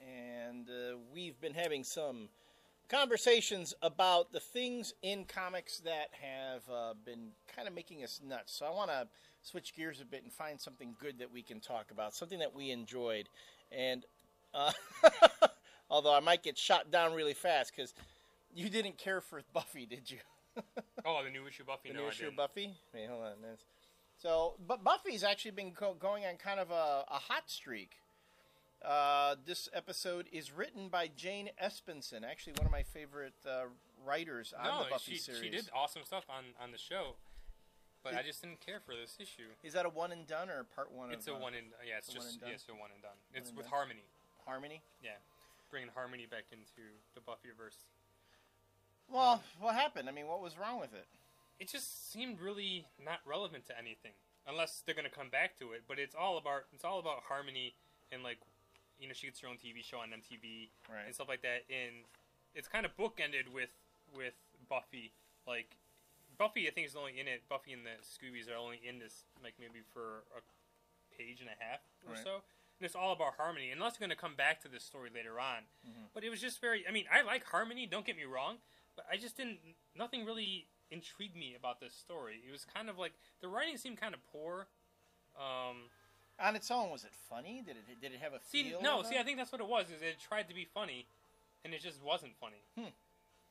and we've been having some conversations about the things in comics that have been kind of making us nuts. So I want to switch gears a bit and find something good that we can talk about, something that we enjoyed. And although I might get shot down really fast because you didn't care for Buffy, did you? Oh, the new issue of Buffy? The new issue of Buffy? Wait, hold on. So, but Buffy's actually been going on kind of a hot streak. This episode is written by Jane Espenson, actually one of my favorite writers on the Buffy series. She did awesome stuff on the show, but I just didn't care for this issue. Is that a one and done or part one? It's a one and it's a one and done. It's with Harmony. Harmony? Yeah, bringing Harmony back into the Buffyverse. Well, what happened? I mean, what was wrong with it? It just seemed really not relevant to anything, unless they're going to come back to it. But it's all about Harmony and she gets her own TV show on MTV and stuff like that. And it's kind of bookended with Buffy. Like Buffy, I think is only in it. Buffy and the Scoobies are only in this maybe for a page and a half or so. And it's all about Harmony, unless they're going to come back to this story later on. Mm-hmm. But it was just very. I mean, I like Harmony. Don't get me wrong. But I just didn't. Nothing really intrigued me about this story. It was kind of like the writing seemed kind of poor. On its own, was it funny? Did it have a feel? No. I think that's what it was. Is it tried to be funny, and it just wasn't funny.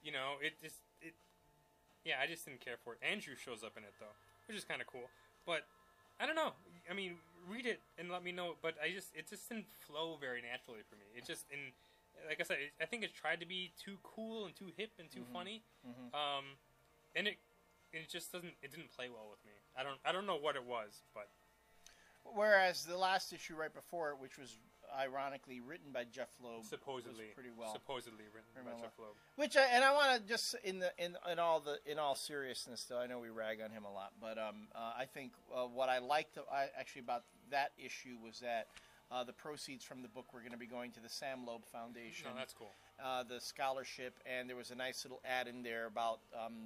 You know, I just didn't care for it. Andrew shows up in it though, which is kind of cool. But I don't know. I mean, read it and let me know. But it just didn't flow very naturally for me. It just like I said, I think it tried to be too cool and too hip and too funny, and it just didn't play well with me. I don't know what it was, but whereas the last issue right before it, which was ironically written by Jeff Loeb, supposedly pretty well, written by Jeff Loeb. Which I want to just in all seriousness, though I know we rag on him a lot, but I think what I liked actually about that issue was that. The proceeds from the book were going to be going to the Sam Loeb Foundation. Oh, that's cool. The scholarship, and there was a nice little ad in there about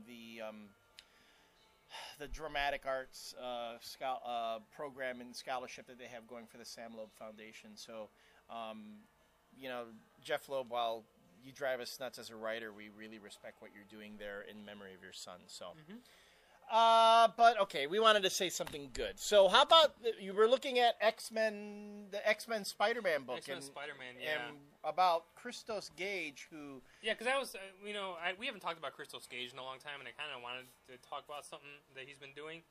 the dramatic arts program and scholarship that they have going for the Sam Loeb Foundation. So, Jeff Loeb, while you drive us nuts as a writer, we really respect what you're doing there in memory of your son. So. Mm-hmm. But okay, we wanted to say something good. So how about you were looking at the X-Men Spider-Man book, and about Christos Gage, who because I was we haven't talked about Christos Gage in a long time, and I kind of wanted to talk about something that he's been doing,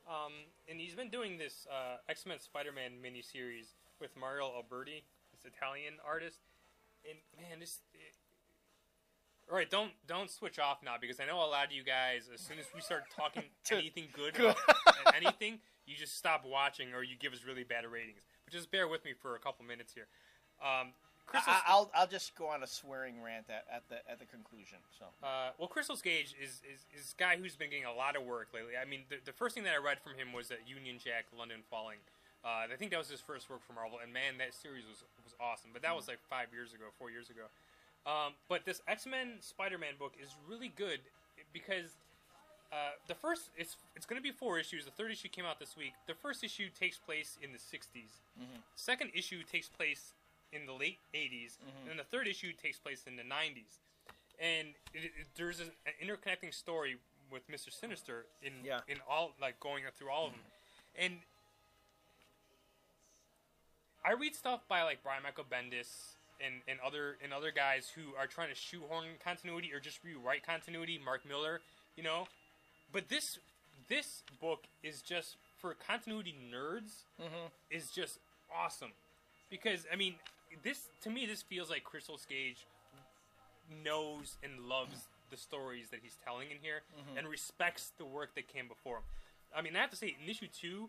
and he's been doing this X-Men Spider-Man miniseries with Mario Alberti, this Italian artist, and man, all right, don't switch off now, because I know a lot of you guys, as soon as we start talking anything good about anything, you just stop watching or you give us really bad ratings. But just bear with me for a couple minutes here. I'll just go on a swearing rant at the conclusion. So Christos Gage is a guy who's been getting a lot of work lately. I mean, the first thing that I read from him was Union Jack, London Falling. I think that was his first work for Marvel, and man, that series was awesome. But that was like 4 years ago. But this X-Men Spider-Man book is really good because the first it's going to be 4 issues. The third issue came out this week. The first issue takes place in the 60s. Mm-hmm. Second issue takes place in the late 80s. Mm-hmm. And the third issue takes place in the 90s. And there's an interconnecting story with Mr. Sinister in all, like, going through all of them. And I read stuff by like Brian Michael Bendis and other guys who are trying to shoehorn continuity or just rewrite continuity, Mark Miller, But this book is just, for continuity nerds, is just awesome. Because, I mean, to me, this feels like Christos Gage knows and loves the stories that he's telling in here and respects the work that came before him. I mean, I have to say, in issue 2,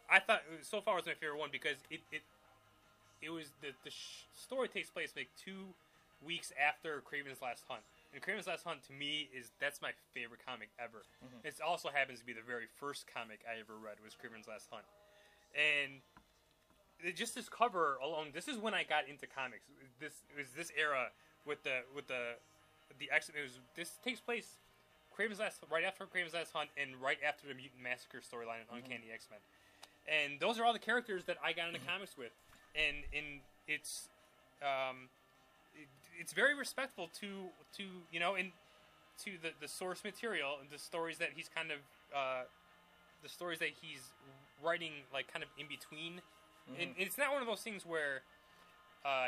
I thought, so far, was my favorite one because it was the story takes place like 2 weeks after Kraven's Last Hunt, and Kraven's Last Hunt to me that's my favorite comic ever. It also happens to be the very first comic I ever read was Kraven's Last Hunt, and just this cover alone. This is when I got into comics. This was this era with the X. This takes place right after Kraven's Last Hunt and right after the Mutant Massacre storyline in Uncanny X-Men. And those are all the characters that I got into comics with. and it's it's very respectful to you know, and to the source material and the stories that he's kind of the stories that he's writing, like, kind of in between. And it's not one of those things where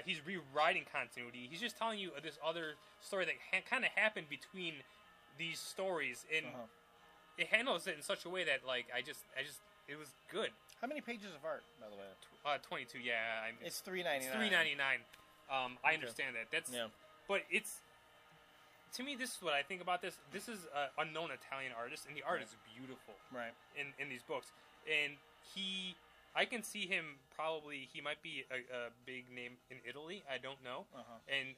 he's rewriting continuity. He's just telling you this other story that kind of happened between these stories, and it handles it in such a way that, like, I just it was good. How many pages of art, by the way? 22. Yeah, it's $3.99. It's $3.99. I understand that. That's but it's, to me, this is what I think about this. This is an unknown Italian artist, and the art is beautiful. Right. In these books, and I can see him probably. He might be a big name in Italy. I don't know. And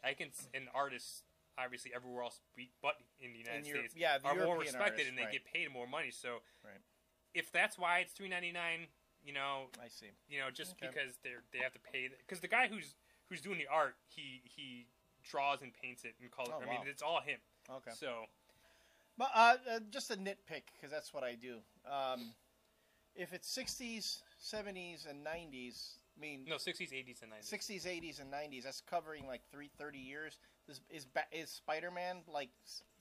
and artists obviously everywhere else, but in the United States, are more respected, and they get paid more money. So, if that's why it's $3.99, you know, I see. You know, just because they have to pay. Because the guy who's doing the art, he draws and paints it and color. I mean, it's all him. Okay. So, but just a nitpick, because that's what I do. If it's 60s, 70s, and 90s, I mean... No, 60s, 80s, and 90s. 60s, 80s, and 90s, that's covering like 30 years. Is Spider-Man like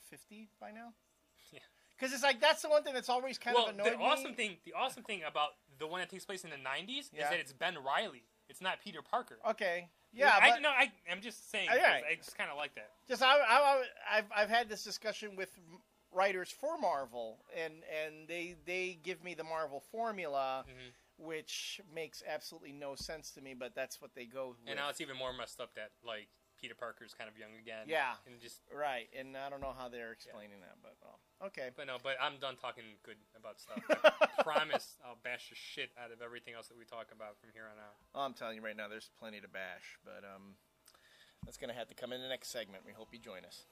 50 by now? Yeah. Because it's like, that's the one thing that's always kind of annoyed me. The awesome thing about the one that takes place in the 90s is that it's Ben Reilly. It's not Peter Parker. Okay. Yeah, I'm just saying. I just kind of like that. Just I've had this discussion with writers for Marvel, and they give me the Marvel formula, which makes absolutely no sense to me. But that's what they go with. And now it's even more messed up that, like, Peter Parker's kind of young again. Yeah. And just right. And I don't know how they're explaining that, but okay. But I'm done talking good about stuff. I promise I'll bash the shit out of everything else that we talk about from here on out. Well, I'm telling you right now, there's plenty to bash, but that's going to have to come in the next segment. We hope you join us.